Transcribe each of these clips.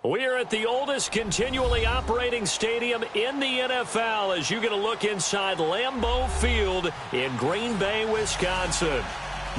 We are at the oldest continually operating stadium in the NFL as you get a look inside Lambeau Field in Green Bay, Wisconsin.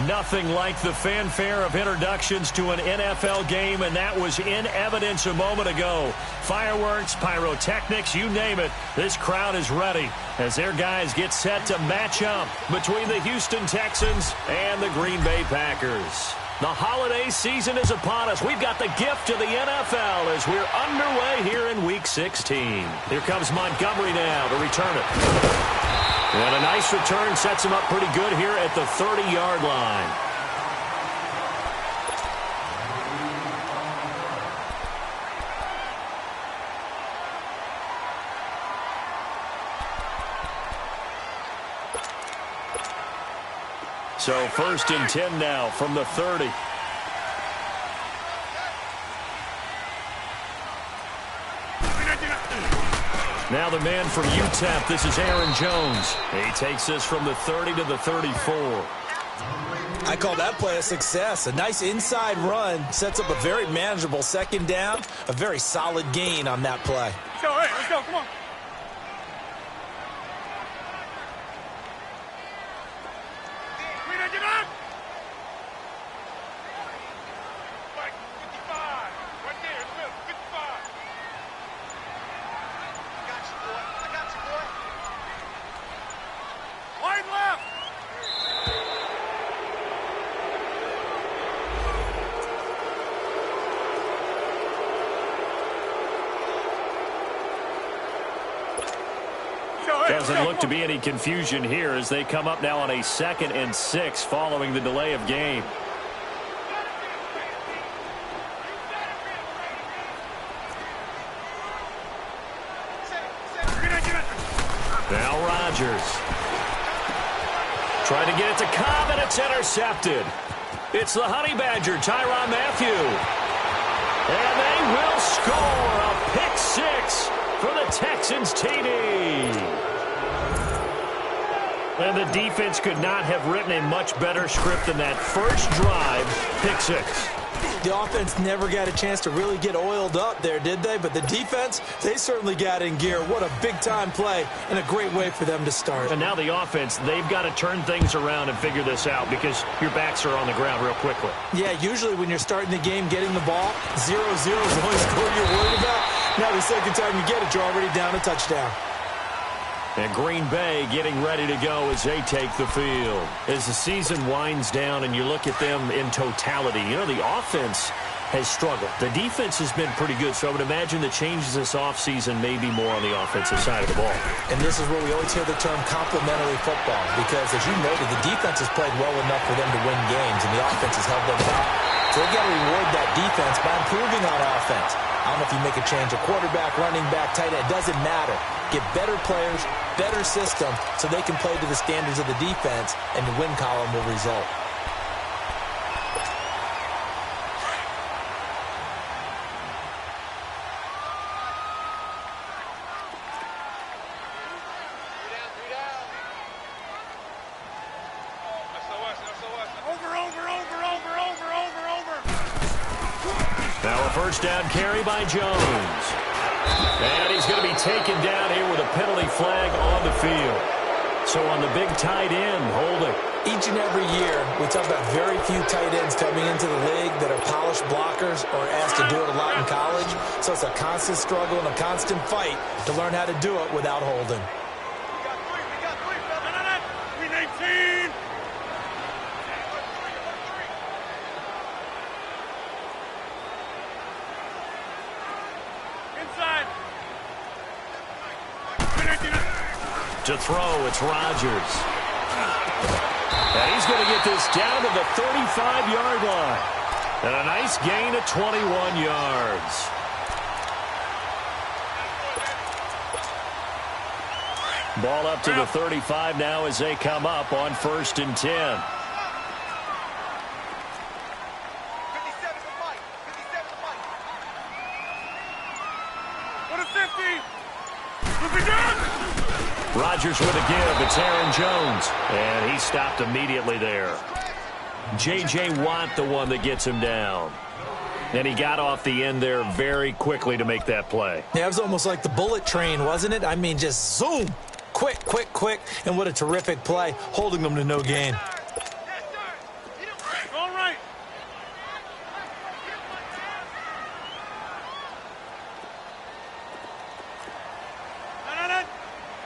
Nothing like the fanfare of introductions to an NFL game, and that was in evidence a moment ago. Fireworks, pyrotechnics, you name it. This crowd is ready as their guys get set to match up between the Houston Texans and the Green Bay Packers. The holiday season is upon us. We've got the gift of the NFL as we're underway here in Week 16. Here comes Montgomery now to return it. And a nice return sets him up pretty good here at the 30-yard line. So 1st and 10 now from the 30. Now the man from UTEP, this is Aaron Jones. He takes this from the 30 to the 34. I call that play a success. A nice inside run sets up a very manageable 2nd down, a very solid gain on that play. Let's go, hey, let's go, come on. Get up! Like 55, right there in the middle, 55. I got you, boy. I got you, boy. Wide left. Doesn't look to be any confusion here as they come up now on a 2nd and 6 following the delay of game. Now Rodgers. Trying to get it to Cobb, and it's intercepted. It's the Honey Badger, Tyrann Mathieu. And they will score a pick 6 for the Texans TD. And the defense could not have written a much better script than that first drive, pick 6. The offense never got a chance to really get oiled up there, did they? But the defense, they certainly got in gear. What a big-time play and a great way for them to start. And now the offense, they've got to turn things around and figure this out because your backs are on the ground real quickly. Yeah, usually when you're starting the game, getting the ball, 0-0 is the only score you're worried about. Now the second time you get it, you're already down a touchdown. And Green Bay getting ready to go as they take the field. As the season winds down and you look at them in totality, you know, the offense has struggled. The defense has been pretty good, so I would imagine the changes this offseason may be more on the offensive side of the ball. And this is where we always hear the term complementary football because, as you noted, the defense has played well enough for them to win games, and the offense has held them back. So they've got to reward that defense by improving on offense. I don't know if you make a change, a quarterback, running back, tight end, it doesn't matter. Get better players, better system, so they can play to the standards of the defense, and the win column will result. Now a first down carry by Jones. And he's going to be taken down here with a penalty flag on the field. So on the big tight end, holding. Each and every year, we talk about very few tight ends coming into the league that are polished blockers or asked to do it a lot in college. So it's a constant struggle and a constant fight to learn how to do it without holding. We got three. We need 18. To throw, it's Rodgers. And he's going to get this down to the 35-yard line. And a nice gain of 21 yards. Ball up to the 35 now as they come up on 1st and 10. Rodgers with a give. It's Aaron Jones. And he stopped immediately there. J.J. Watt, the one that gets him down. And he got off the end there very quickly to make that play. Yeah, it was almost like the bullet train, wasn't it? I mean, just zoom. Quick, quick, quick. And what a terrific play, holding them to no gain. All right.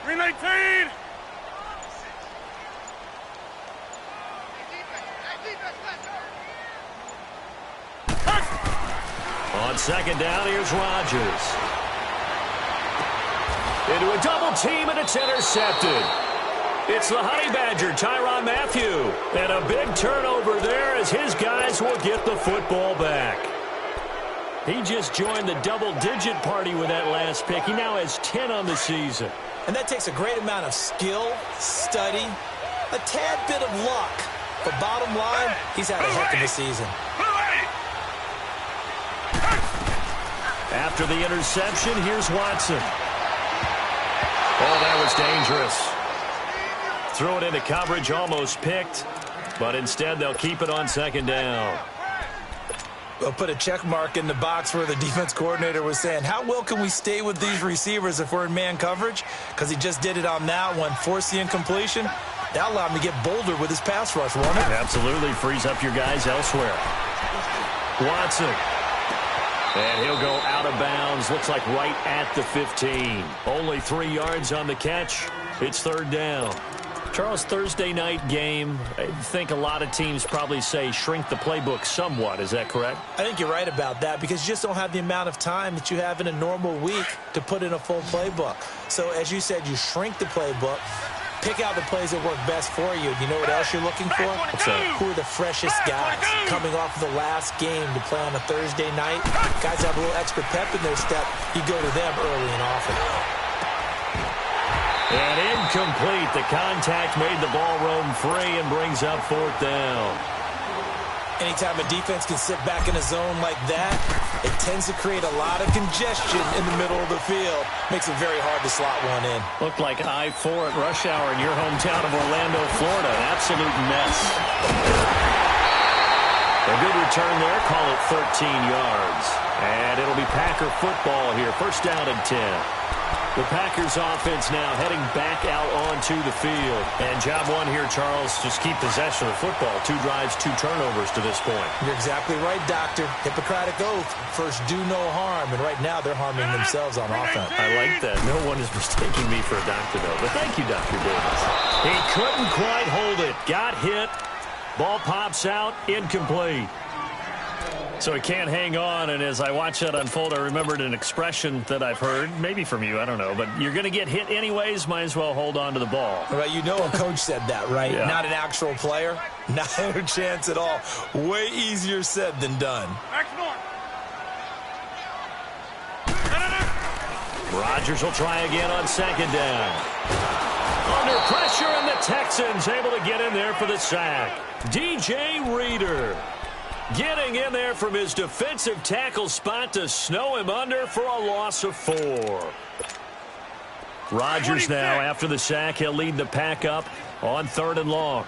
Green light, team. On second down, here's Rodgers. Into a double team, and it's intercepted. It's the Honey Badger, Tyrann Mathieu. And a big turnover there as his guys will get the football back. He just joined the double-digit party with that last pick. He now has 10 on the season. And that takes a great amount of skill, study, a tad bit of luck. But bottom line, he's had a heck of a season. After the interception, here's Watson. Oh, that was dangerous. Threw it into coverage, almost picked. But instead, they'll keep it on second down. They'll put a check mark in the box where the defense coordinator was saying, how well can we stay with these receivers if we're in man coverage? Because he just did it on that one, forced the incompletion. That allowed him to get bolder with his pass rush, won't it? Absolutely frees up your guys elsewhere. Watson. And he'll go out of bounds. Looks like right at the 15. Only 3 yards on the catch. It's third down. Charles, Thursday night game, I think a lot of teams probably say shrink the playbook somewhat. Is that correct? I think you're right about that because you just don't have the amount of time that you have in a normal week to put in a full playbook. So as you said, you shrink the playbook, pick out the plays that work best for you. You know what else you're looking for? Who are the freshest guys coming off of the last game to play on a Thursday night? Guys have a little extra pep in their step. You go to them early and often. And incomplete. The contact made the ball roam free and brings up fourth down. Anytime a defense can sit back in a zone like that, it tends to create a lot of congestion in the middle of the field. Makes it very hard to slot one in. Looked like I-4 at rush hour in your hometown of Orlando, Florida. An absolute mess. A good return there. Call it 13 yards. And it'll be Packer football here. First down and 10. The Packers offense now heading back out onto the field. And job one here, Charles, just keep possession of the football. 2 drives, 2 turnovers to this point. You're exactly right, Doctor. Hippocratic oath. First, do no harm. And right now, they're harming themselves on offense. I like that. No one is mistaking me for a doctor, though. But thank you, Dr. Davis. He couldn't quite hold it. Got hit. Ball pops out. Incomplete. So he can't hang on, and as I watch that unfold, I remembered an expression that I've heard, maybe from you, I don't know, but you're going to get hit anyways, might as well hold on to the ball. Right, you know a coach said that, right? Yeah. Not an actual player. Not a chance at all. Way easier said than done. Rodgers will try again on second down. Under pressure, and the Texans able to get in there for the sack. DJ Reader getting in there from his defensive tackle spot to snow him under for a loss of 4. Rodgers now, after the sack, he'll lead the pack up on 3rd and long.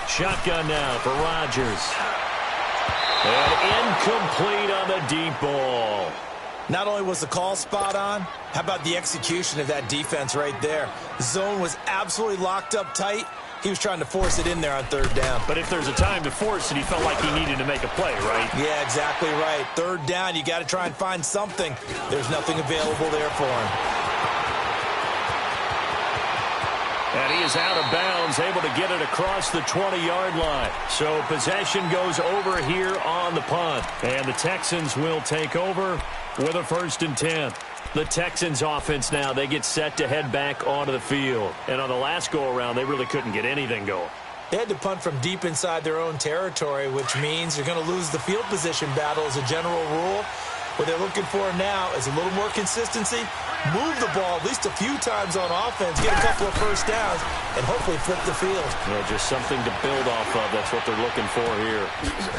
Shotgun now for Rodgers. And incomplete on the deep ball. Not only was the call spot on, how about the execution of that defense right there? The zone was absolutely locked up tight. He was trying to force it in there on 3rd down. But if there's a time to force it, he felt like he needed to make a play, right? Yeah, exactly right. 3rd down, you got to try and find something. There's nothing available there for him. And he is out of bounds, able to get it across the 20-yard line. So possession goes over here on the punt. And the Texans will take over with a 1st and 10. The Texans offense now, they get set to head back onto the field. And on the last go-around, they really couldn't get anything going. They had to punt from deep inside their own territory, which means you're going to lose the field position battle as a general rule. What they're looking for now is a little more consistency, move the ball at least a few times on offense, get a couple of first downs, and hopefully flip the field. Yeah, just something to build off of. That's what they're looking for here.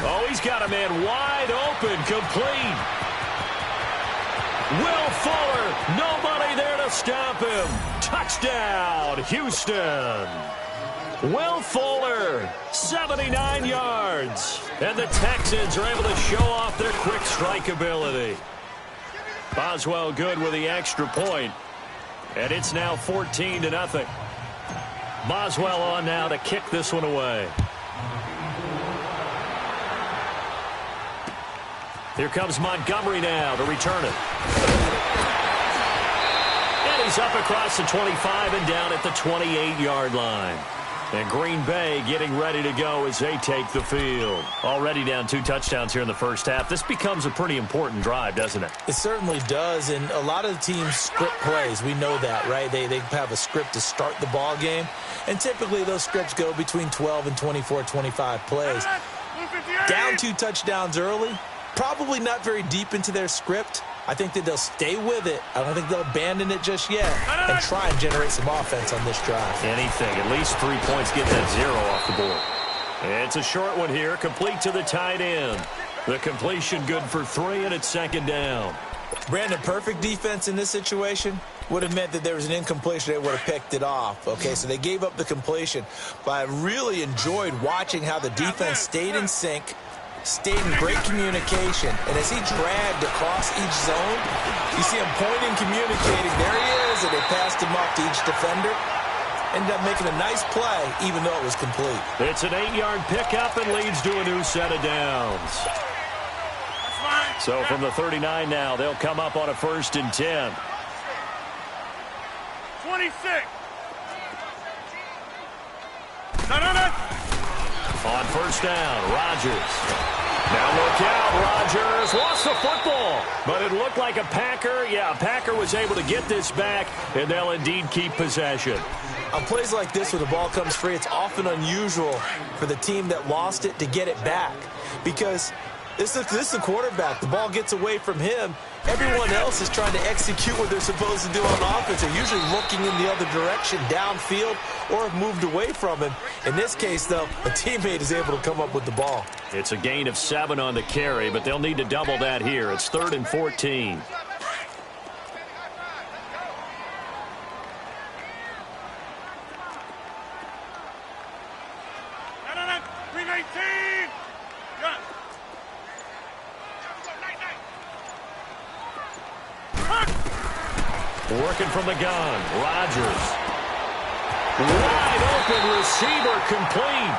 Oh, he's got a man wide open, complete. Will Fuller, nobody there to stop him. Touchdown, Houston. Will Fuller, 79 yards. And the Texans are able to show off their quick strike ability. Boswell good with the extra point. And it's now 14-0. Boswell on now to kick this one away. Here comes Montgomery now to return it. And he's up across the 25 and down at the 28-yard line. And Green Bay getting ready to go as they take the field. Already down 2 touchdowns here in the first half. This becomes a pretty important drive, doesn't it? It certainly does, and a lot of the teams script plays. We know that, right? They have a script to start the ball game, and typically those scripts go between 12 and 24, 25 plays. Down 2 touchdowns early, probably not very deep into their script. I think that they'll stay with it. I don't think they'll abandon it just yet and try and generate some offense on this drive. Anything. At least 3 points. Get that 0 off the board. It's a short one here. Complete to the tight end. The completion good for 3, and it's second down. Brandon, perfect defense in this situation would have meant that there was an incompletion. They would have picked it off. Okay, so they gave up the completion. But I really enjoyed watching how the defense stayed in sync, stayed in great communication, and as he dragged across each zone, you see him pointing, communicating. There he is, and they passed him off to each defender. Ended up making a nice play, even though it was complete. It's an 8-yard pickup and leads to a new set of downs. So from the 39 now, they'll come up on a 1st and 10. 26. On 1st down, Rodgers. Now look out, Rodgers lost the football, but it looked like a Packer. Yeah, a Packer was able to get this back, and they'll indeed keep possession. On plays like this where the ball comes free, it's often unusual for the team that lost it to get it back, because this is a quarterback. The ball gets away from him. Everyone else is trying to execute what they're supposed to do on offense. They're usually looking in the other direction, downfield, or have moved away from him. In this case, though, a teammate is able to come up with the ball. It's a gain of 7 on the carry, but they'll need to double that here. It's 3rd and 14. Working from the gun, Rodgers. Wide open receiver complete.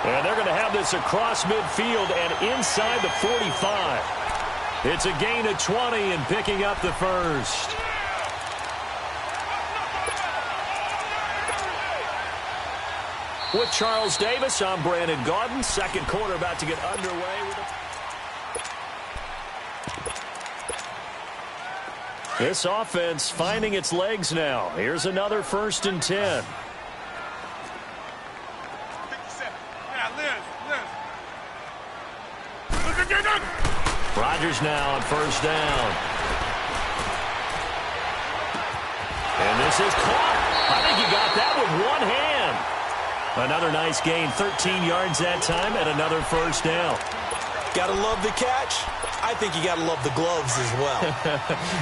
And they're going to have this across midfield and inside the 45. It's a gain of 20 and picking up the first. With Charles Davis, I'm Brandon Gaudin. Second quarter about to get underway with a... This offense finding its legs now. Here's another 1st and 10. Rodgers now on 1st down. And this is caught. I think he got that with one hand. Another nice gain, 13 yards that time, and another 1st down. Gotta love the catch. I think you got to love the gloves as well.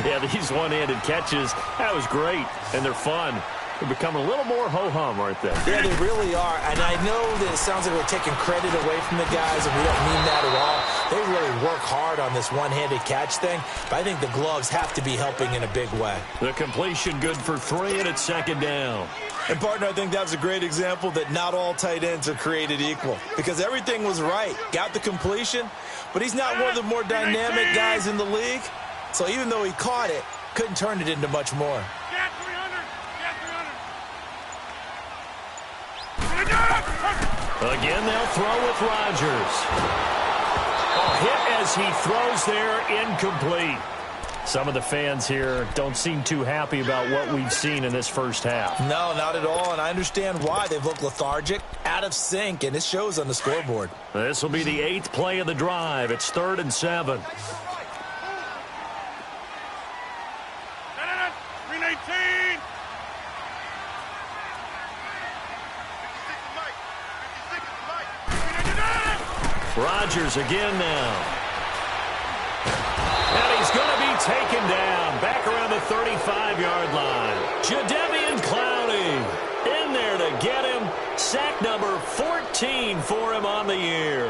Yeah, these one-handed catches, that was great, and they're fun. They're becoming a little more ho-hum, aren't they? Yeah, they really are, and I know that it sounds like we're taking credit away from the guys, and we don't mean that at all. They really work hard on this one-handed catch thing, but I think the gloves have to be helping in a big way. The completion good for 3, and it's 2nd down. And, partner, I think that was a great example that not all tight ends are created equal, because everything was right. Got the completion, but he's not one of the more dynamic guys in the league. So even though he caught it, couldn't turn it into much more. Again, they'll throw with Rodgers. A hit as he throws there, incomplete. Some of the fans here don't seem too happy about what we've seen in this first half. No, not at all, and I understand why. They've looked lethargic, out of sync, and it shows on the scoreboard. This will be the 8th play of the drive. It's 3rd and 7. Rodgers again now. And he's going to be taken down back around the 35-yard line. Jadeveon Clowney in there to get him. Sack number 14 for him on the year.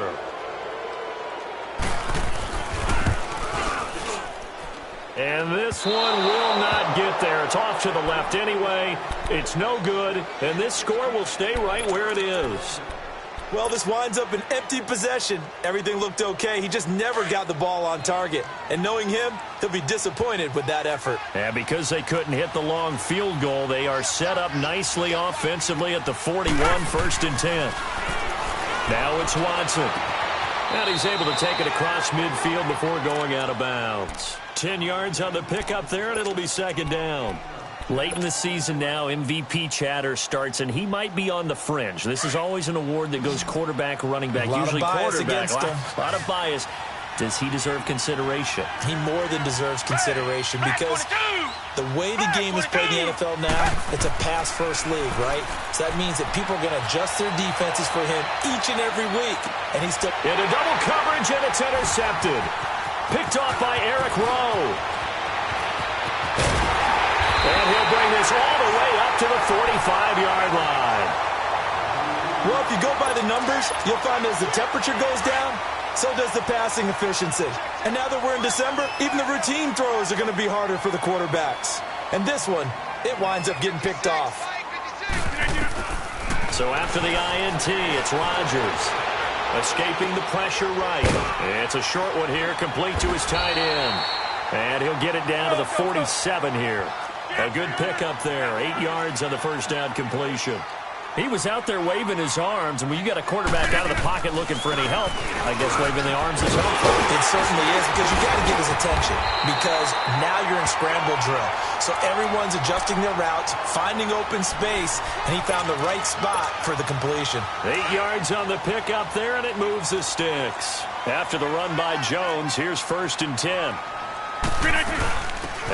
And this one will not get there. It's off to the left anyway. It's no good, and this score will stay right where it is. Well, this winds up an empty possession. Everything looked okay. He just never got the ball on target. And knowing him, he'll be disappointed with that effort. And because they couldn't hit the long field goal, they are set up nicely offensively at the 41, 1st and 10. Now it's Watson. And he's able to take it across midfield before going out of bounds. 10 yards on the pickup there, and it'll be 2nd down. Late in the season now, MVP chatter starts, and he might be on the fringe. This is always an award that goes quarterback, running back, usually quarterback. A lot of bias. Does he deserve consideration? He more than deserves consideration because the way the game is played in the NFL now, it's a pass-first league, right? So that means that people are going to adjust their defenses for him each and every week. And he's still into double coverage, and it's intercepted. Picked off by Eric Rowe. And he'll bring this all the way up to the 45-yard line. Well, if you go by the numbers, you'll find as the temperature goes down, so does the passing efficiency. And now that we're in December, even the routine throws are going to be harder for the quarterbacks. And this one, it winds up getting picked off. So after the INT, it's Rodgers. Escaping the pressure right. It's a short one here, complete to his tight end. And he'll get it down to the 47 here. A good pickup there. 8 yards on the first down completion. He was out there waving his arms, and when you got a quarterback out of the pocket looking for any help, I guess waving the arms is helpful. It certainly is, because you got to get his attention, because now you're in scramble drill. So everyone's adjusting their routes, finding open space, and he found the right spot for the completion. 8 yards on the pickup there, and it moves the sticks. After the run by Jones, here's 1st and 10.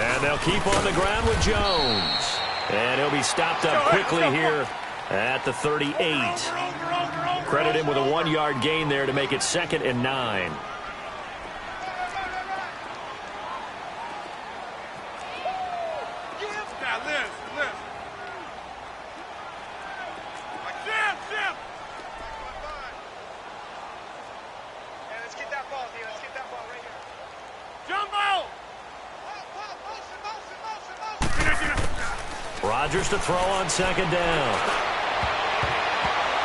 And they'll keep on the ground with Jones. And he'll be stopped up quickly here at the 38. Credit him with a 1-yard gain there to make it 2nd and 9. Rodgers to throw on 2nd down.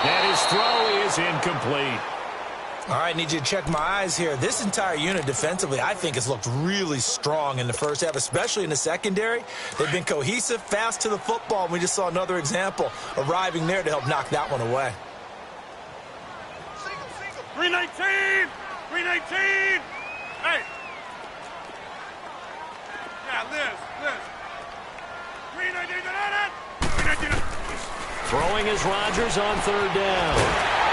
And his throw is incomplete. All right, need you to check my eyes here. This entire unit defensively, I think, has looked really strong in the first half, especially in the secondary. They've been cohesive, fast to the football. We just saw another example arriving there to help knock that one away. 319! 319! Hey! Yeah, Liz. 319! Throwing is Rodgers on 3rd down.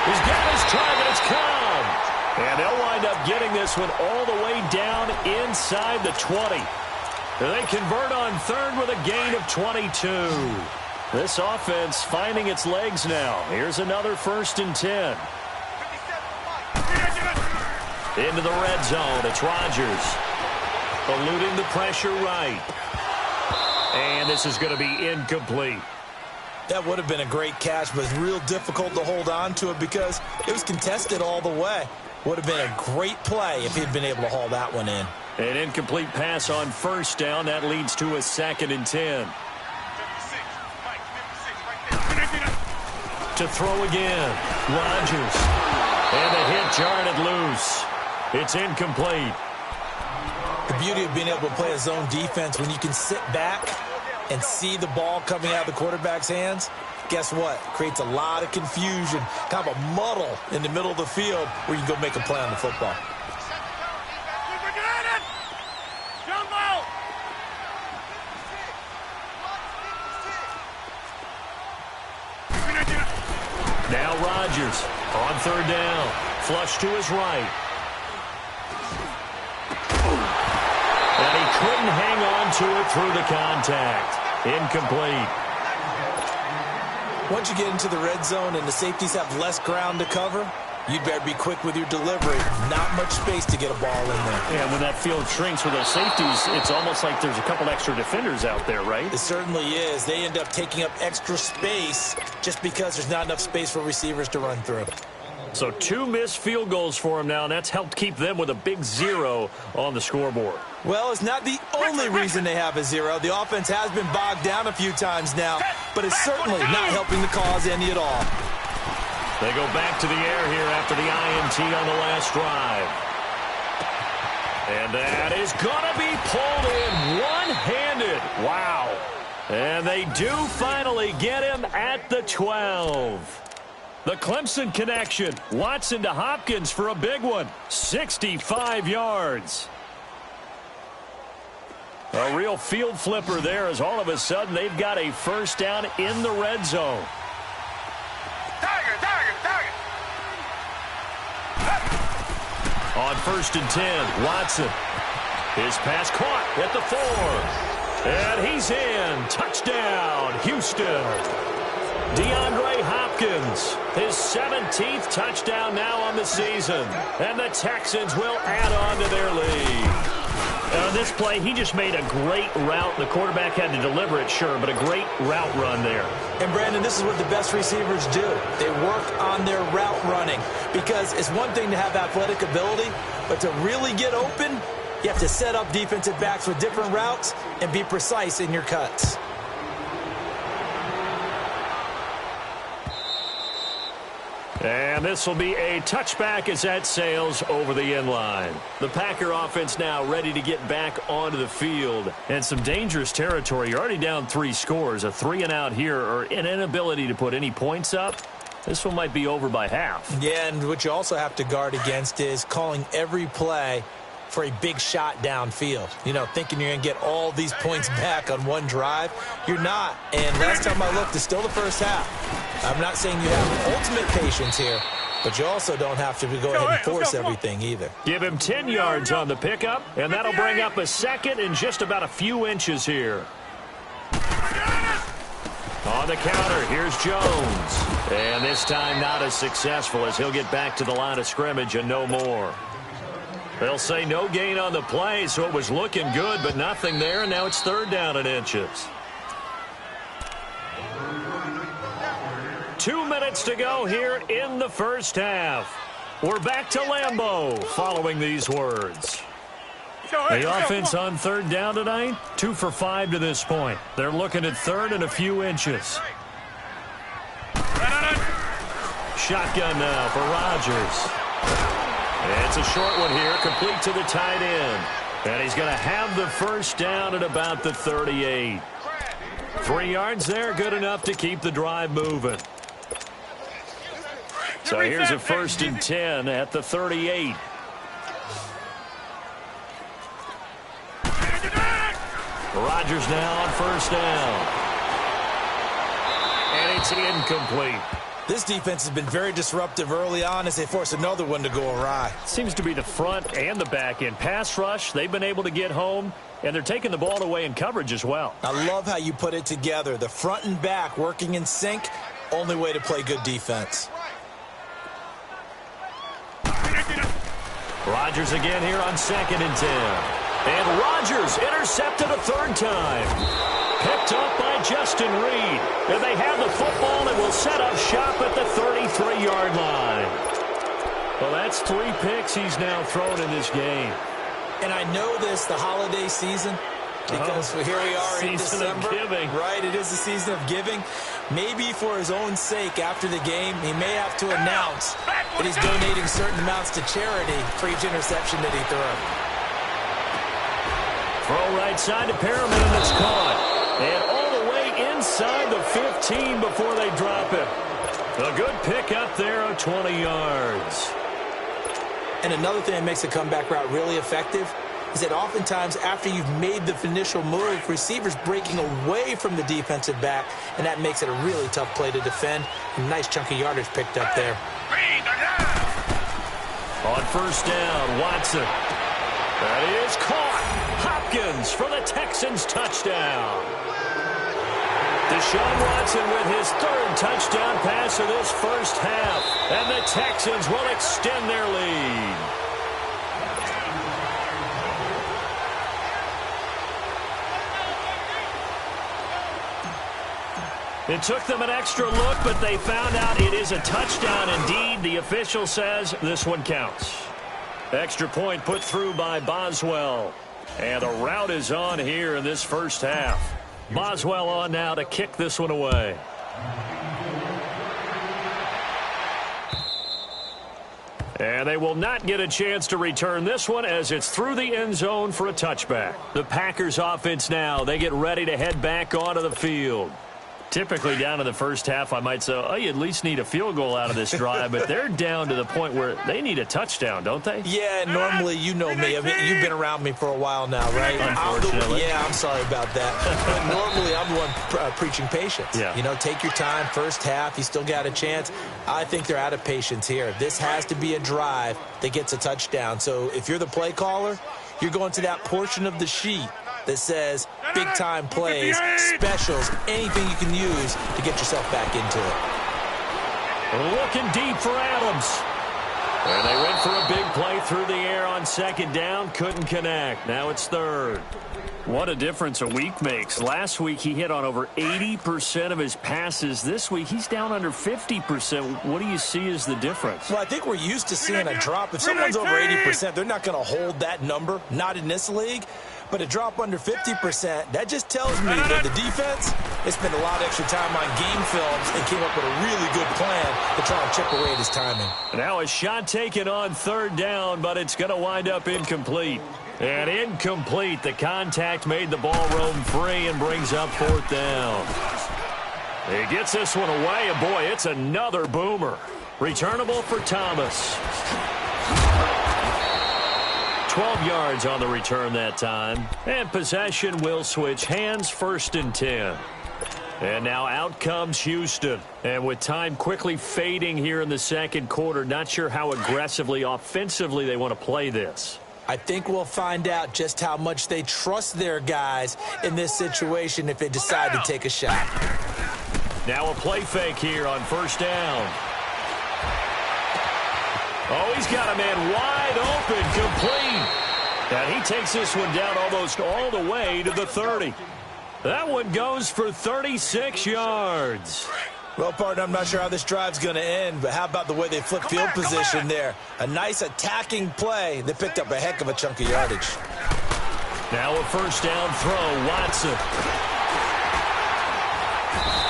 He's got his target. It's come. And they'll wind up getting this one all the way down inside the 20. They convert on 3rd with a gain of 22. This offense finding its legs now. Here's another 1st and 10. Into the red zone. It's Rodgers. Eluding the pressure right. And this is going to be incomplete. That would have been a great catch, but it's real difficult to hold on to it because it was contested all the way. Would have been a great play if he'd been able to haul that one in. An incomplete pass on 1st down. That leads to a 2nd and 10. To throw again. Rodgers. And the hit jarred it loose. It's incomplete. The beauty of being able to play a zone defense when you can sit back and see the ball coming out of the quarterback's hands, guess what? Creates a lot of confusion, kind of a muddle in the middle of the field where you can go make a play on the football. Now Rodgers on 3rd down. Flush to his right. And he couldn't hang on to it through the contact. Incomplete. Once you get into the red zone and the safeties have less ground to cover, You better be quick with your delivery. Not much space to get a ball in there. Yeah, when that field shrinks with those safeties, it's almost like there's a couple extra defenders out there, right? It certainly is. They end up taking up extra space just because there's not enough space for receivers to run through. So 2 missed field goals for him now, and that's helped keep them with a big 0 on the scoreboard. Well, it's not the only reason they have a 0. The offense has been bogged down a few times now, but it's certainly not helping the cause any at all. They go back to the air here after the INT on the last drive. And that is going to be pulled in one-handed. Wow. And they do finally get him at the 12. The Clemson connection. Watson to Hopkins for a big one. 65 yards. A real field flipper there as all of a sudden they've got a first down in the red zone. Tiger. On 1st and 10, Watson. His pass caught at the 4. And he's in. Touchdown, Houston. DeAndre Hopkins, his 17th touchdown now on the season. And the Texans will add on to their lead. On this play, he just made a great route. The quarterback had to deliver it, sure, but a great route run there. And, Brandon, this is what the best receivers do. They work on their route running because it's one thing to have athletic ability, but to really get open, you have to set up defensive backs with different routes and be precise in your cuts. And this will be a touchback as that sails over the end line. The Packer offense now ready to get back onto the field. And some dangerous territory. You're already down 3 scores. A 3-and-out here or an inability to put any points up. This one might be over by half. Yeah, and what you also have to guard against is calling every play for a big shot downfield. You know, thinking you're going to get all these points back on one drive. You're not. And last time I looked, it's still the first half. I'm not saying you have ultimate patience here, but you also don't have to go ahead and force everything either. Give him 10 yards on the pickup, and that'll bring up a second and just about a few inches here. On the counter, here's Jones. And this time not as successful as he'll get back to the line of scrimmage and no more. They'll say no gain on the play, so it was looking good, but nothing there, and now it's 3rd down and inches. 2 minutes to go here in the first half. We're back to Lambeau following these words. The offense on 3rd down tonight, 2 for 5 to this point. They're looking at 3rd and a few inches. Shotgun now for Rodgers. It's a short one here, complete to the tight end. And he's going to have the first down at about the 38. 3 yards there, good enough to keep the drive moving. So here's a 1st and 10 at the 38. Rodgers now on 1st down. And it's incomplete. This defense has been very disruptive early on as they force another one to go awry. Seems to be the front and the back end. Pass rush, they've been able to get home, and they're taking the ball away in coverage as well. I love how you put it together. The front and back working in sync, only way to play good defense. Rodgers again here on 2nd and 10. And Rodgers intercepted a 3rd time. Picked up by Justin Reed. And they have the football and will set up shop at the 33-yard line. Well, that's 3 picks he's now thrown in this game. And I know this, the holiday season, because here we are in December. Season of giving. Right, it is the season of giving. Maybe for his own sake after the game, he may have to announce that he's donating certain amounts to charity for each interception that he threw. Throw right side to Perriman, and it's caught. And all the way inside the 15 before they drop it. A good pick up there of 20 yards. And another thing that makes a comeback route really effective is that oftentimes after you've made the initial move, receivers breaking away from the defensive back, and that makes it a really tough play to defend. A nice chunk of yardage picked up there. On 1st down, Watson. That is caught. Hopkins for the Texans touchdown. Deshaun Watson with his third touchdown pass of this first half. And the Texans will extend their lead. It took them an extra look, but they found out it is a touchdown indeed. The official says this one counts. Extra point put through by Boswell. And the route is on here in this first half. Boswell on now to kick this one away. And they will not get a chance to return this one as it's through the end zone for a touchback. The Packers offense now, they get ready to head back onto the field. Typically down in the first half, I might say, oh, you at least need a field goal out of this drive, but they're down to the point where they need a touchdown, don't they? Yeah, normally, you know me. I mean, you've been around me for a while now, right? Unfortunately. I'm sorry about that. But normally, I'm the one preaching patience. Yeah. You know, take your time. First half, you still got a chance. I think they're out of patience here. This has to be a drive that gets a touchdown. So if you're the play caller, you're going to that portion of the sheet that says big-time plays, specials, anything you can use to get yourself back into it. Looking deep for Adams. And they went for a big play through the air on second down. Couldn't connect. Now it's third. What a difference a week makes. Last week he hit on over 80% of his passes. This week he's down under 50%. What do you see as the difference? Well, I think we're used to seeing a drop. If someone's over 80%, they're not going to hold that number, not in this league. But a drop under 50%, that just tells me that the defense has spent a lot of extra time on game films and came up with a really good plan to try and chip away at his timing. Now a shot taken on third down, but it's going to wind up incomplete. And incomplete. The contact made the ball roam free and brings up fourth down. He gets this one away, and boy, it's another boomer. Returnable for Thomas. 12 yards on the return that time. And possession will switch hands, 1st and 10. And now out comes Houston. And with time quickly fading here in the second quarter, not sure how aggressively, offensively they want to play this. I think we'll find out just how much they trust their guys in this situation if they decide to take a shot. Now a play fake here on first down. Oh, he's got a man wide open, complete. And he takes this one down almost all the way to the 30. That one goes for 36 yards. Well, partner, I'm not sure how this drive's going to end, but how about the way they flip field position there? A nice attacking play. They picked up a heck of a chunk of yardage. Now a first down throw, Watson.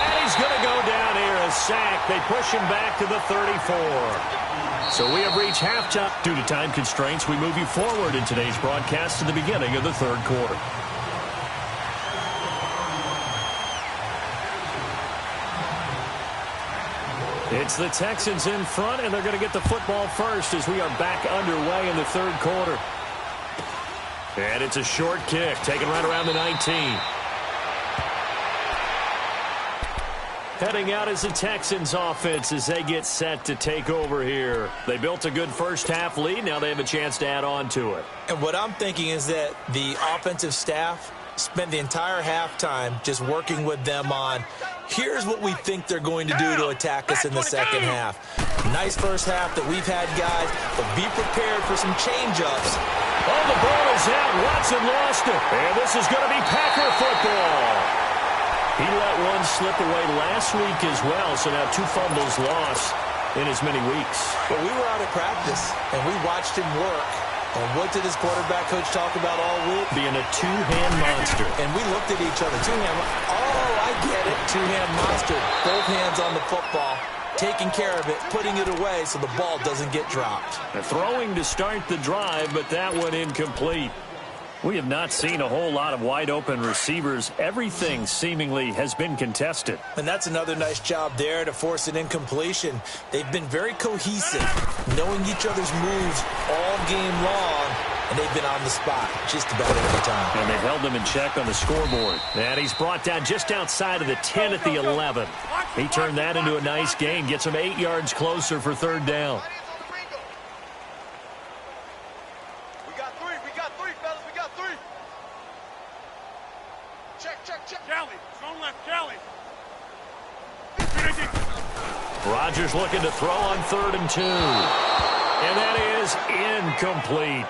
And he's going to go down here, a sack. They push him back to the 34. So we have reached halftime. Due to time constraints, we move you forward in today's broadcast to the beginning of the third quarter. It's the Texans in front, and they're going to get the football first as we are back underway in the third quarter. And it's a short kick, taken right around the 19. Heading out is the Texans offense as they get set to take over here. They built a good first half lead. Now they have a chance to add on to it. And what I'm thinking is that the offensive staff spent the entire halftime just working with them on, here's what we think they're going to do to attack us in the second half. Nice first half that we've had, guys, but be prepared for some change-ups. Oh, the ball is out. Watson lost it. And this is going to be Packer football. He let one slip away last week as well, so now 2 fumbles lost in as many weeks. But we were out of practice, and we watched him work. And what did his quarterback coach talk about all week? Being a two-hand monster. And we looked at each other. Two-hand. Oh, I get it. Two-hand monster. Both hands on the football, taking care of it, putting it away so the ball doesn't get dropped. Throwing to start the drive, but that one incomplete. We have not seen a whole lot of wide-open receivers. Everything seemingly has been contested. And that's another nice job there to force an incompletion. They've been very cohesive, knowing each other's moves all game long, and they've been on the spot just about every time. And they held them in check on the scoreboard. And he's brought down just outside of the 10 at the 11. He turned that into a nice gain, gets him 8 yards closer for third down. Check. Zone left, Kelly. Rodgers looking to throw on 3rd and 2. And that is incomplete.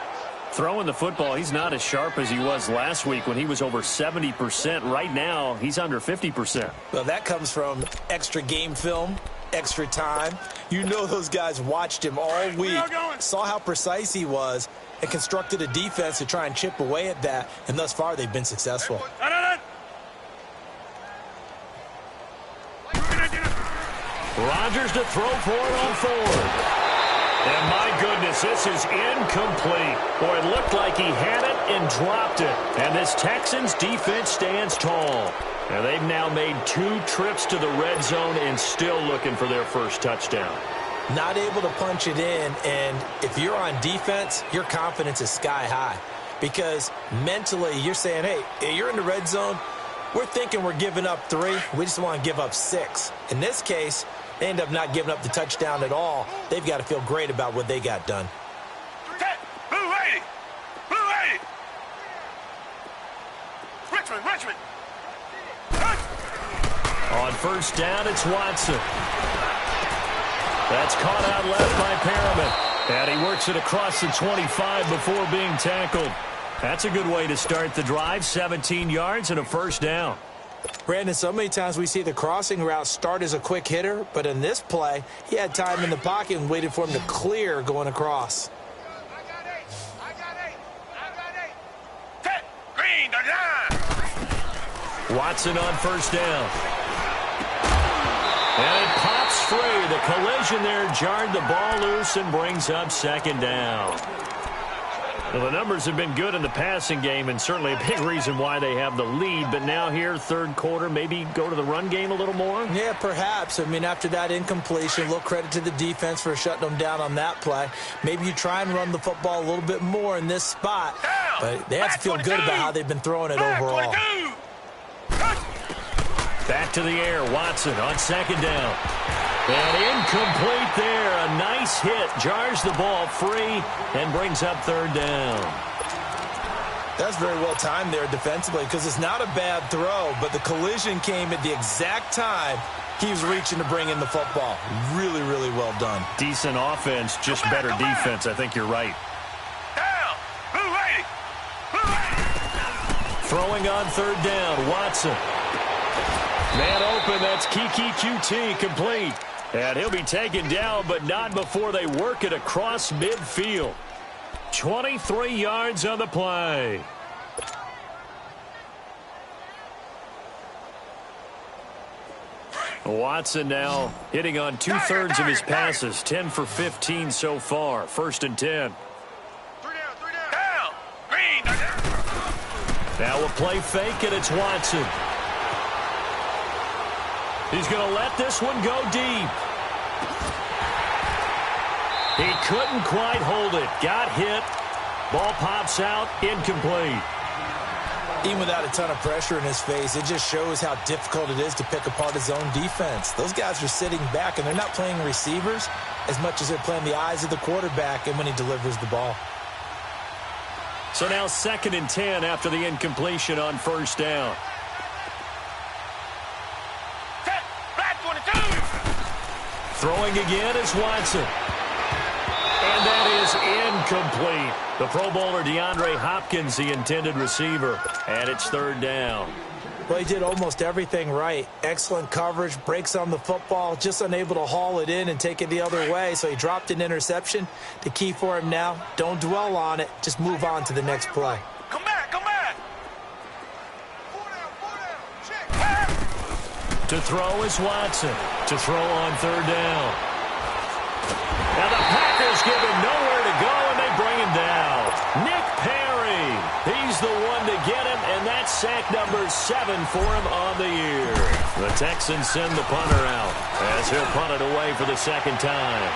Throwing the football, he's not as sharp as he was last week when he was over 70%. Right now, he's under 50%. Well, that comes from extra game film, extra time. You know those guys watched him all week, saw how precise he was, and constructed a defense to try and chip away at that, and thus far they've been successful. Rodgers to throw for it on 4th. And my goodness, this is incomplete. Boy, it looked like he had it and dropped it. And this Texans defense stands tall. And they've now made 2 trips to the red zone and still looking for their first touchdown. Not able to punch it in, and if you're on defense, your confidence is sky high. Because mentally, you're saying, hey, you're in the red zone. We're thinking we're giving up 3. We just want to give up 6. In this case, they end up not giving up the touchdown at all. They've got to feel great about what they got done. Richmond. On 1st down, it's Watson. That's caught out left by Perriman. And he works it across the 25 before being tackled. That's a good way to start the drive. 17 yards and a 1st down. Brandon, so many times we see the crossing route start as a quick hitter, but in this play, he had time in the pocket and waited for him to clear going across. I got 8. Green, the line. Watson on 1st down. And it pops free. The collision there jarred the ball loose and brings up 2nd down. Well, the numbers have been good in the passing game, and certainly a big reason why they have the lead. But now here, 3rd quarter, maybe go to the run game a little more? Yeah, perhaps. I mean, after that incompletion, a little credit to the defense for shutting them down on that play. Maybe you try and run the football a little bit more in this spot. But they have to feel good about how they've been throwing it overall. Back to the air, Watson on 2nd down. And incomplete there. A nice hit. Jars the ball free and brings up 3rd down. That's very well timed there defensively because it's not a bad throw, but the collision came at the exact time he was reaching to bring in the football. Really, really well done. Decent offense, just better defense. I think you're right. Throwing on 3rd down, Watson. Man open, that's Kiki QT, complete. And he'll be taken down, but not before they work it across midfield. 23 yards on the play. Watson now hitting on 2/3 of his passes, 10 for 15 so far. 1st and 10. 3 down. Green. Now a play fake, and it's Watson. He's going to let this one go deep. He couldn't quite hold it. Got hit. Ball pops out. Incomplete. Even without a ton of pressure in his face, it just shows how difficult it is to pick apart his own defense. Those guys are sitting back, and they're not playing receivers as much as they're playing the eyes of the quarterback and when he delivers the ball. So now 2nd and 10 after the incompletion on 1st down. Throwing again is Watson. And that is incomplete. The Pro Bowler DeAndre Hopkins, the intended receiver. And it's 3rd down. Well, he did almost everything right. Excellent coverage, breaks on the football, just unable to haul it in and take it the other way. So he dropped an interception. The key for him now, don't dwell on it. Just move on to the next play. Come back. 4 down. Check. To throw is Watson. To throw on 3rd down. Now the Packers give him nowhere to go, and they bring him down. Nick Perry. He's the one to get him, and that's sack number 7 for him on the year. The Texans send the punter out as he'll punt it away for the 2nd time.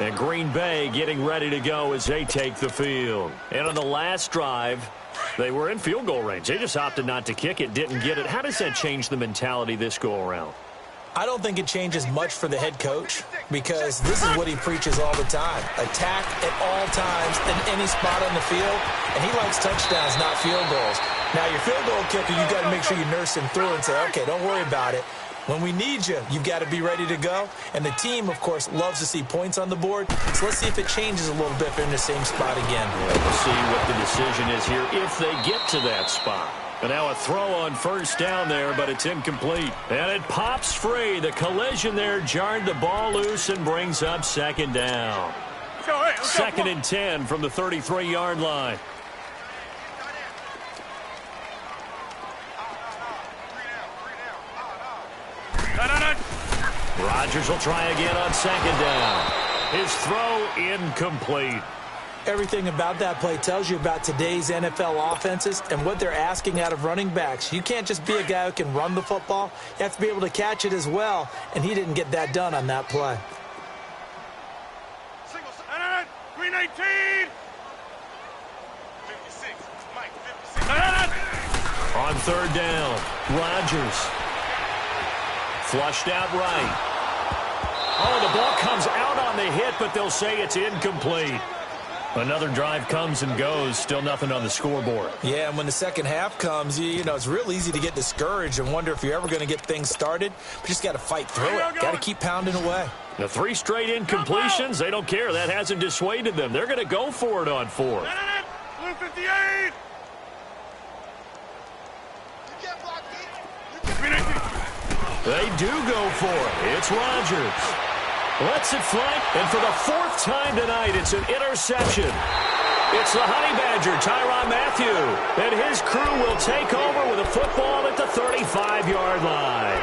And Green Bay getting ready to go as they take the field. And on the last drive, they were in field goal range. They just opted not to kick it, didn't get it. How does that change the mentality this go-around? I don't think it changes much for the head coach because this is what he preaches all the time. Attack at all times in any spot on the field, and he likes touchdowns, not field goals. Now, your field goal kicker, you've got to make sure you nurse him through and say, okay, don't worry about it. When we need you, you've got to be ready to go. And the team, of course, loves to see points on the board. So let's see if it changes a little bit if they're in the same spot again. Yeah, we'll see what the decision is here if they get to that spot. And now a throw on first down there, but it's incomplete. And it pops free. The collision there jarred the ball loose and brings up second down. Second and 10 from the 33-yard line. Rodgers will try again on second down. His throw incomplete. Everything about that play tells you about today's NFL offenses and what they're asking out of running backs. You can't just be a guy who can run the football. You have to be able to catch it as well, and he didn't get that done on that play. Green 18. 56. Mike, 56. On third down, Rodgers. Flushed out right. Oh, the ball comes out on the hit, but they'll say it's incomplete. Another drive comes and goes. Still nothing on the scoreboard. Yeah, and when the second half comes, you know, it's real easy to get discouraged and wonder if you're ever going to get things started. But you just got to fight through it. Got to keep pounding away. The 3 straight incompletions, they don't care. That hasn't dissuaded them. They're going to go for it on fourth. Blue 58. They do go for it. It's Rodgers. Lets it fly, and for the 4th time tonight, it's an interception. It's the Honey Badger, Tyrann Mathieu, and his crew will take over with a football at the 35-yard line.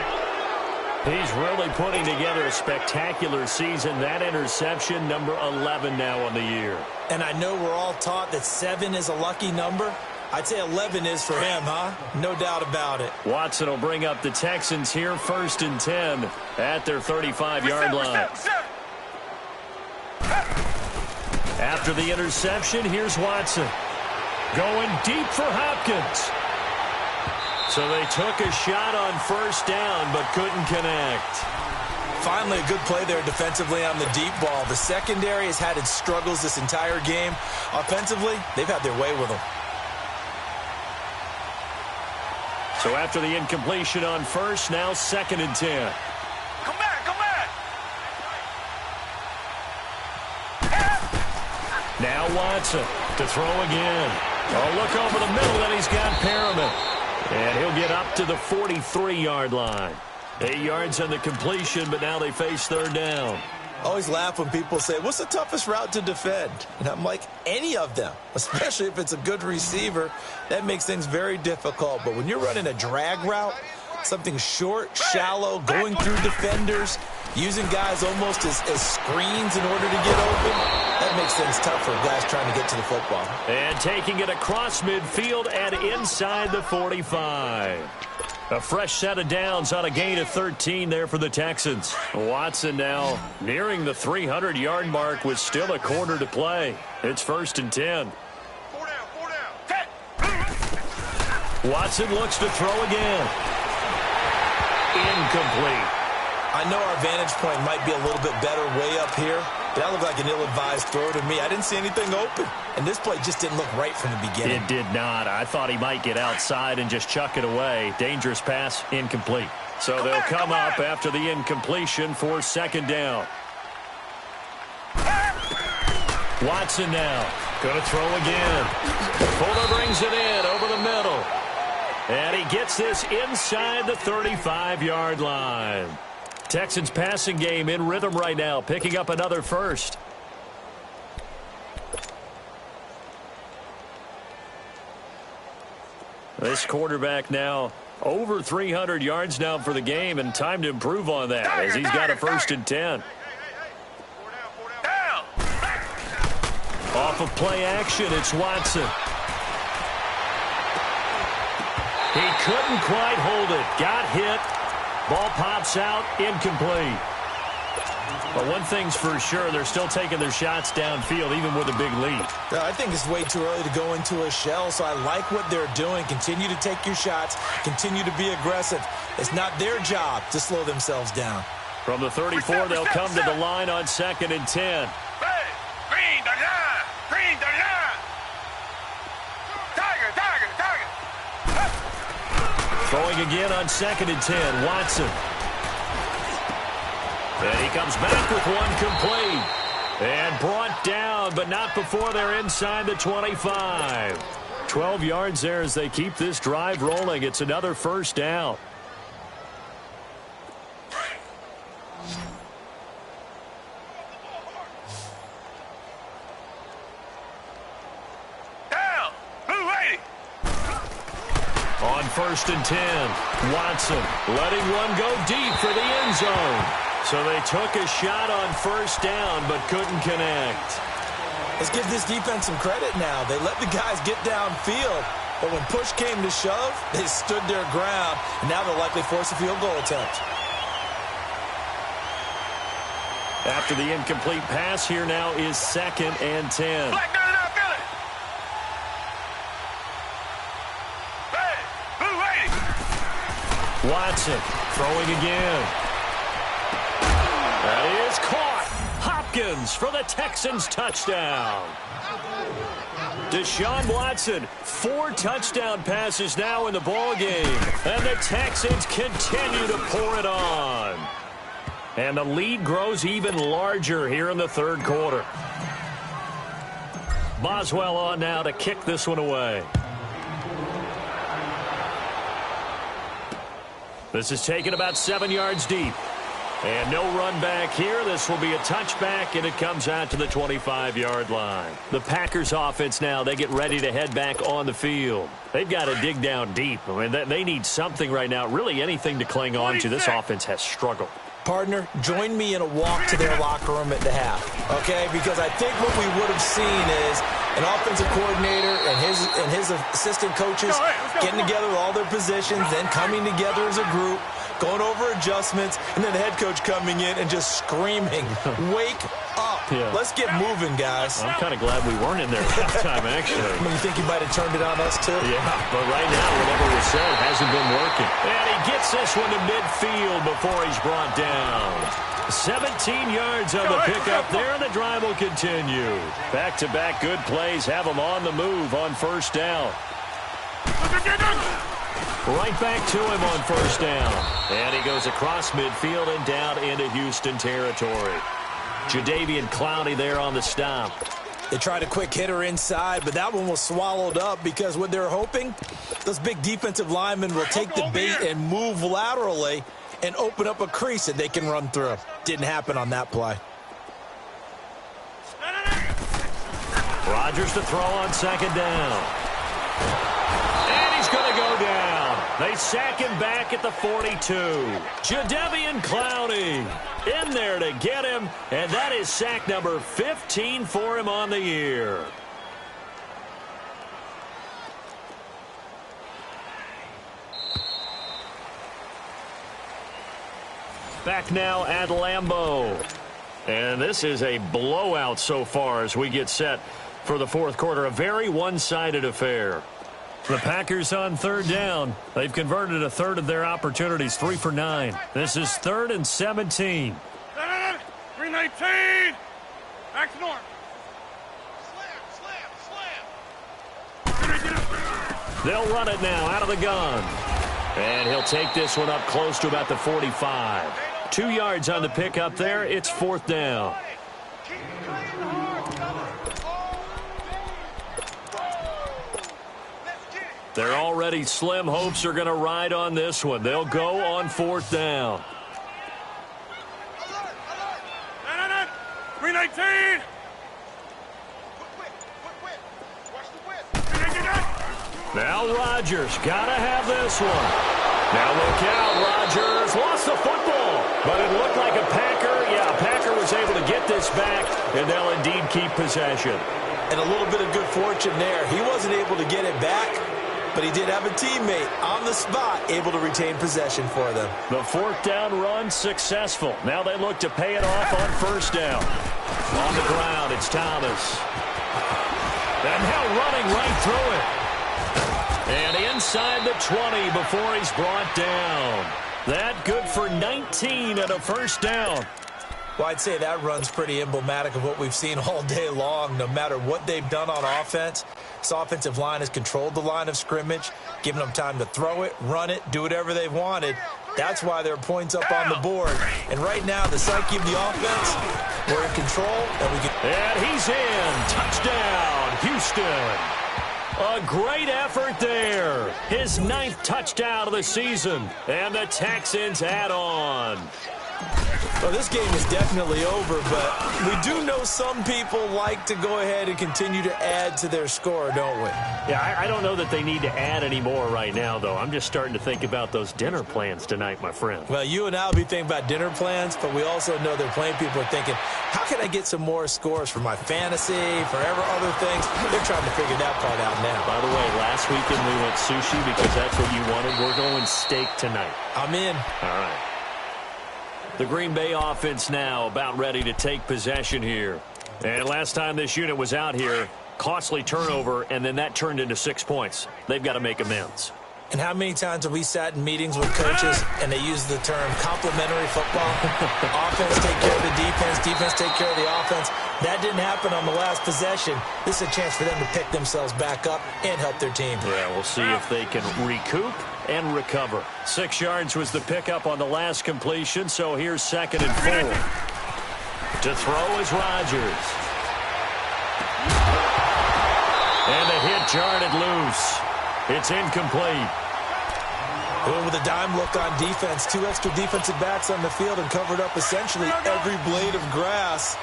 He's really putting together a spectacular season. That interception, number 11 now on the year. And I know we're all taught that 7 is a lucky number. I'd say 11 is for him, huh? No doubt about it. Watson will bring up the Texans here, 1st and 10 at their 35-yard line. After the interception, here's Watson. Going deep for Hopkins. So they took a shot on first down, but couldn't connect. Finally, a good play there defensively on the deep ball. The secondary has had its struggles this entire game. Offensively, they've had their way with them. So after the incompletion on first, now 2nd and 10. Come back, come back. Now Watson to throw again. Oh, look over the middle, and he's got Perriman. And he'll get up to the 43-yard line. 8 yards on the completion, but now they face 3rd down. I always laugh when people say, what's the toughest route to defend? And I'm like, any of them, especially if it's a good receiver. That makes things very difficult. But when you're running a drag route, something short, shallow, going through defenders, using guys almost as screens in order to get open, that makes things tough for guys trying to get to the football. And taking it across midfield and inside the 45. A fresh set of downs on a gain of 13 there for the Texans. Watson now nearing the 300-yard mark with still a quarter to play. It's 1st and 10. 4 down. Watson looks to throw again. Incomplete. I know our vantage point might be a little bit better way up here, but that looked like an ill-advised throw to me. I didn't see anything open, and this play just didn't look right from the beginning. It did not. I thought he might get outside and just chuck it away. Dangerous pass, incomplete. So they'll come up after the incompletion for 2nd down. Watson now going to throw again. Fuller brings it in over the middle. And he gets this inside the 35-yard line. Texans passing game in rhythm right now, picking up another first. This quarterback now over 300 yards now for the game, and time to improve on that as he's got a 1st and 10. 4 down. Off of play action, it's Watson. He couldn't quite hold it. Got hit. Ball pops out, incomplete. But one thing's for sure, they're still taking their shots downfield, even with a big lead. I think it's way too early to go into a shell, so I like what they're doing. Continue to take your shots. Continue to be aggressive. It's not their job to slow themselves down. From the 34, they'll come to the line on 2nd and 10. Green the line. Green the line. Tiger, tiger, tiger. Throwing again on 2nd and 10, Watson. And he comes back with one complete. And brought down, but not before they're inside the 25. 12 yards there as they keep this drive rolling. It's another first down. Down. Blue 80. On 1st and 10, Watson letting one go deep for the end zone. So they took a shot on 1st down, but couldn't connect. Let's give this defense some credit now. They let the guys get downfield, but when push came to shove, they stood their ground, and now they'll likely force a field goal attempt. After the incomplete pass, here now is 2nd and 10. Black 99 Philly. Hey, Blue 80. Watson throwing again. That is caught. Hopkins for the Texans touchdown. Deshaun Watson, 4 touchdown passes now in the ballgame. And the Texans continue to pour it on. And the lead grows even larger here in the 3rd quarter. Boswell on now to kick this one away. This is taken about 7 yards deep. And no run back here. This will be a touchback, and it comes out to the 25-yard line. The Packers offense now, they get ready to head back on the field. They've got to dig down deep. I mean, they need something right now, really anything to cling on to. This offense has struggled. Partner, join me in a walk to their locker room at the half, okay? Because I think what we would have seen is an offensive coordinator and his assistant coaches getting together with all their positions, then coming together as a group, going over adjustments, and then the head coach coming in and just screaming, wake up. Yeah. Let's get moving, guys. I'm kind of glad we weren't in there at halftime, actually. I mean, you think he might have turned it on us, too? Yeah, but right now, whatever was said hasn't been working. And he gets this one to midfield before he's brought down. 17 yards on the pickup there, and the drive will continue. Back-to-back good plays have them on the move on 1st down. Right back to him on 1st down. And he goes across midfield and down into Houston territory. Jadeveon Clowney there on the stop. They tried a quick hitter inside, but that one was swallowed up because what they're hoping, those big defensive linemen will take the bait and move laterally and open up a crease that they can run through. Didn't happen on that play. Rodgers to throw on 2nd down. And he's going to go down. They sack him back at the 42. Jadeveon Clowney in there to get him, and that is sack number 15 for him on the year. Back now at Lambeau. And this is a blowout so far as we get set for the 4th quarter. A very one-sided affair. The Packers on 3rd down. They've converted a third of their opportunities, 3 for 9. This is 3rd and 17. 319. Back to north. Slam. They'll run it now out of the gun. And he'll take this one up close to about the 45. 2 yards on the pickup there. It's 4th down. Their already slim hopes are going to ride on this one. They'll go on 4th down. 319. Now Rodgers got to have this one. Now look out, Rodgers lost the football, but it looked like a Packer. Yeah, a Packer was able to get this back, and they'll indeed keep possession. And a little bit of good fortune there. He wasn't able to get it back, but he did have a teammate on the spot able to retain possession for them. The fourth down run successful. Now they look to pay it off on first down. On the ground, it's Thomas. And now running right through it. And inside the 20 before he's brought down. That good for 19 and a first down. Well, I'd say that run's pretty emblematic of what we've seen all day long. No matter what they've done on offense, this offensive line has controlled the line of scrimmage, given them time to throw it, run it, do whatever they've wanted. That's why there are points up on the board. And right now, the psyche of the offense, we're in control. And he's in. Touchdown, Houston. A great effort there. His 9th touchdown of the season. And the Texans add on. Well, this game is definitely over, but we do know some people like to go ahead and continue to add to their score, don't we? Yeah, I don't know that they need to add any more right now, though. I'm just starting to think about those dinner plans tonight, my friend. Well, you and I will be thinking about dinner plans, but we also know that plenty of people are thinking, how can I get some more scores for my fantasy, for other things? They're trying to figure that part out now. By the way, last weekend we went sushi because that's what you wanted. We're going steak tonight. I'm in. All right. The Green Bay offense now about ready to take possession here. And last time this unit was out here, costly turnover, and then that turned into 6 points. They've got to make amends. And how many times have we sat in meetings with coaches and they use the term complementary football? Offense take care of the defense, defense take care of the offense. That didn't happen on the last possession. This is a chance for them to pick themselves back up and help their team. Yeah, we'll see if they can recoup and recover. 6 yards was the pickup on the last completion, so here's 2nd and 4. To throw is Rodgers. And the hit jarred it loose. It's incomplete. With a dime look on defense, 2 extra defensive backs on the field and covered up essentially every blade of grass.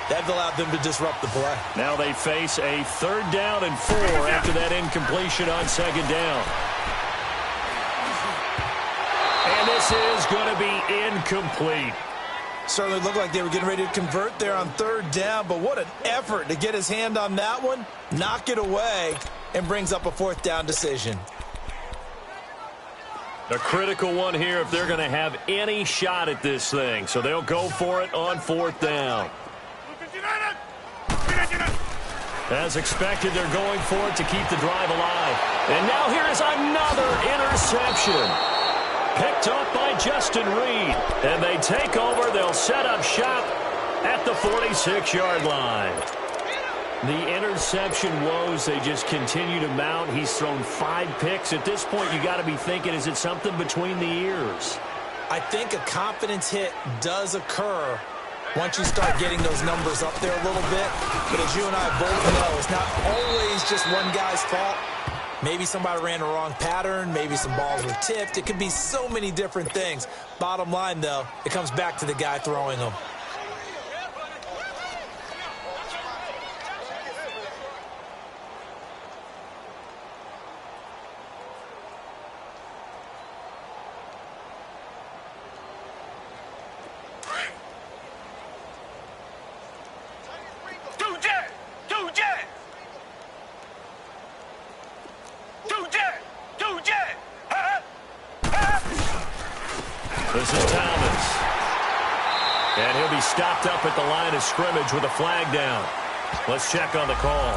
That allowed them to disrupt the play. Now they face a 3rd down and 4 after that incompletion on 2nd down. And this is going to be incomplete. Certainly looked like they were getting ready to convert there on 3rd down, but what an effort to get his hand on that one, knock it away, and brings up a 4th down decision. A critical one here if they're going to have any shot at this thing. So they'll go for it on 4th down. As expected, they're going for it to keep the drive alive. And now here is another interception. Picked up by Justin Reed. And they take over. They'll set up shop at the 46-yard line. The interception woes, they just continue to mount. He's thrown 5 picks. At this point, you got to be thinking, is it something between the ears? I think a confidence hit does occur once you start getting those numbers up there a little bit. But as you and I both know, it's not always just one guy's fault. Maybe somebody ran the wrong pattern. Maybe some balls were tipped. It could be so many different things. Bottom line, though, it comes back to the guy throwing them. This is Thomas. And he'll be stopped up at the line of scrimmage with a flag down. Let's check on the call.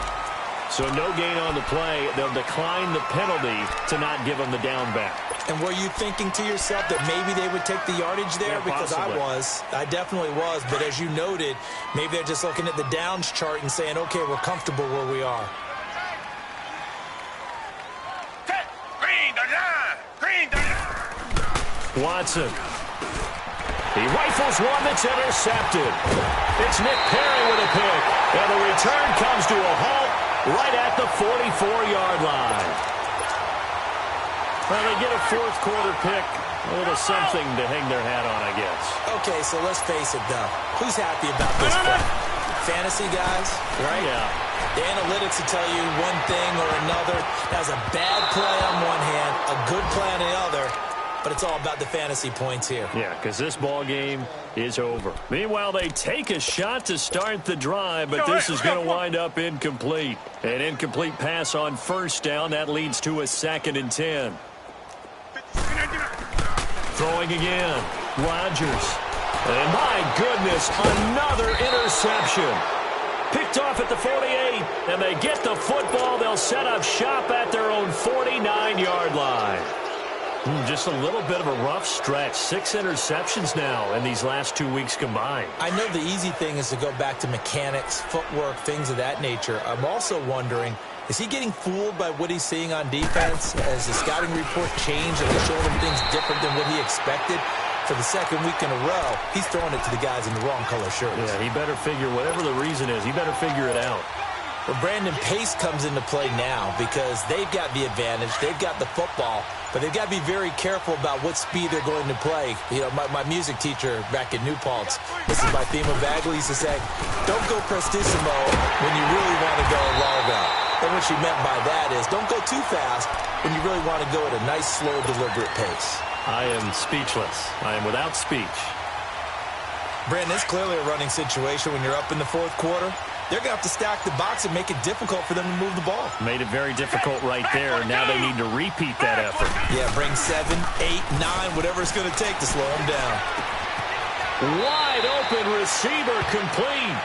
So no gain on the play. They'll decline the penalty to not give him the down back. And were you thinking to yourself that maybe they would take the yardage there? Yeah, because possibly. I definitely was. But as you noted, maybe they're just looking at the downs chart and saying, okay, we're comfortable where we are. Watson. He rifles one that's intercepted. It's Nick Perry with a pick. And the return comes to a halt right at the 44-yard line. Well, they get a 4th quarter pick. A little something to hang their hat on, I guess. Okay, so let's face it, though. Who's happy about this play? Fantasy guys, right? Yeah. The analytics will tell you one thing or another. That's a bad play on one hand, a good play on the other. but it's all about the fantasy points here. Yeah, because this ball game is over. Meanwhile, they take a shot to start the drive, but this is going to wind up incomplete. An incomplete pass on first down. That leads to a 2nd and 10. Throwing again. Rodgers. And my goodness, another interception. Picked off at the 48, and they get the football. They'll set up shop at their own 49-yard line. Just a little bit of a rough stretch. 6 interceptions now in these last 2 weeks combined. I know the easy thing is to go back to mechanics, footwork, things of that nature. I'm also wondering, is he getting fooled by what he's seeing on defense? Has the scouting report changed and they showed him things different than what he expected? For the 2nd week in a row, he's throwing it to the guys in the wrong color shirts. Yeah, he better figure, whatever the reason is, he better figure it out. Well, Brandon, pace comes into play now because they've got the advantage. They've got the football, but they've got to be very careful about what speed they're going to play. You know, my music teacher back in New Paltz, this is my theme of Bagley, used to say, don't go prestissimo when you really want to go largo. And what she meant by that is don't go too fast when you really want to go at a nice, slow, deliberate pace. I am speechless. I am without speech. Brandon, it's clearly a running situation when you're up in the 4th quarter. They're going to have to stack the box and make it difficult for them to move the ball. Made it very difficult right there. Now they need to repeat that effort. Yeah, bring 7, 8, 9, whatever it's going to take to slow them down. Wide open receiver complete.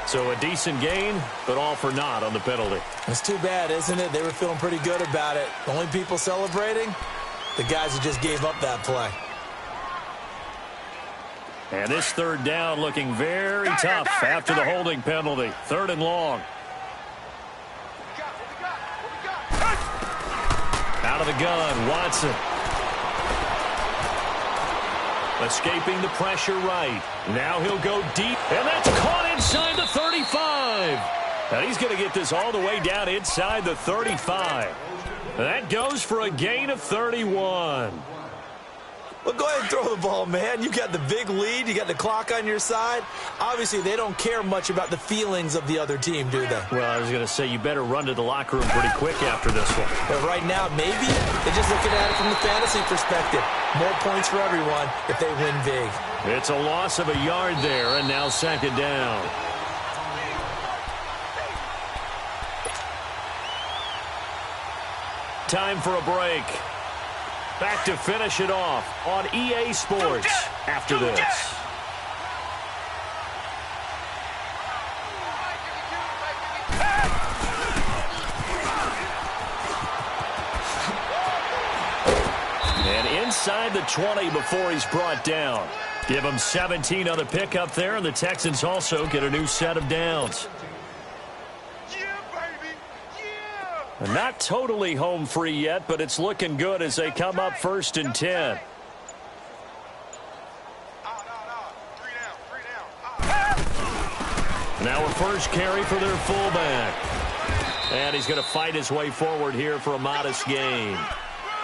So a decent gain, but all for naught on the penalty. It's too bad, isn't it? They were feeling pretty good about it. The only people celebrating, the guys who just gave up that play. And this 3rd down looking very tough after the holding penalty. 3rd and long. Out of the gun, Watson. Escaping the pressure right. Now he'll go deep, and that's caught inside the 35. And he's going to get this all the way down inside the 35. That goes for a gain of 31. Well, go ahead and throw the ball, man. You got the big lead. You got the clock on your side. Obviously, they don't care much about the feelings of the other team, do they? Well, I was going to say you better run to the locker room pretty quick after this one. But right now, maybe they're just looking at it from the fantasy perspective. More points for everyone if they win big. It's a loss of a yard there, and now 2nd down. Time for a break. Back to finish it off on EA Sports after this. And inside the 20 before he's brought down. Give him 17 on the pickup there, and the Texans also get a new set of downs. Not totally home free yet, but it's looking good as they come up 1st and 10. Now a first carry for their fullback. And he's going to fight his way forward here for a modest gain.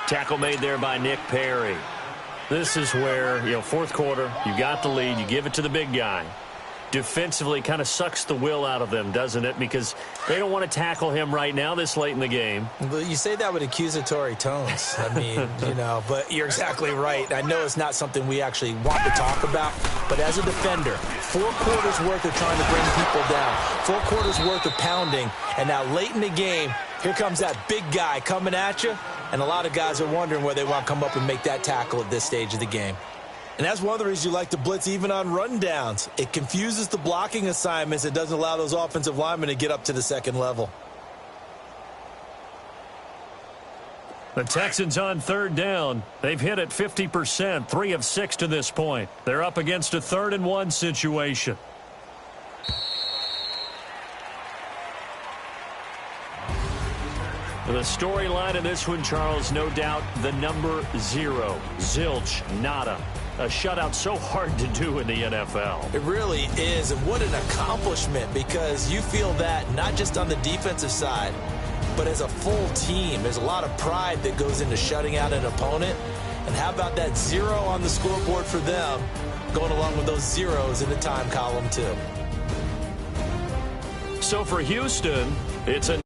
Tackle made there by Nick Perry. This is where, 4th quarter, you got the lead, you give it to the big guy. Defensively kind of sucks the will out of them, doesn't it? Because they don't want to tackle him right now this late in the game. But you say that with accusatory tones. I mean, but you're exactly right. I know it's not something we actually want to talk about, but as a defender, 4 quarters worth of trying to bring people down, 4 quarters worth of pounding, and now late in the game, here comes that big guy coming at you, and a lot of guys are wondering where they want to come up and make that tackle at this stage of the game. And that's one of the reasons you like to blitz even on rundowns. It confuses the blocking assignments. It doesn't allow those offensive linemen to get up to the 2nd level. The Texans on 3rd down. They've hit it 50%, 3 of 6 to this point. They're up against a 3rd and 1 situation. The storyline in this one, Charles, no doubt the number 0. Zilch, nada. A shutout so hard to do in the NFL. It really is, and what an accomplishment, because you feel that not just on the defensive side, but as a full team. There's a lot of pride that goes into shutting out an opponent. And how about that 0 on the scoreboard for them, going along with those zeros in the time column too. So for Houston, it's a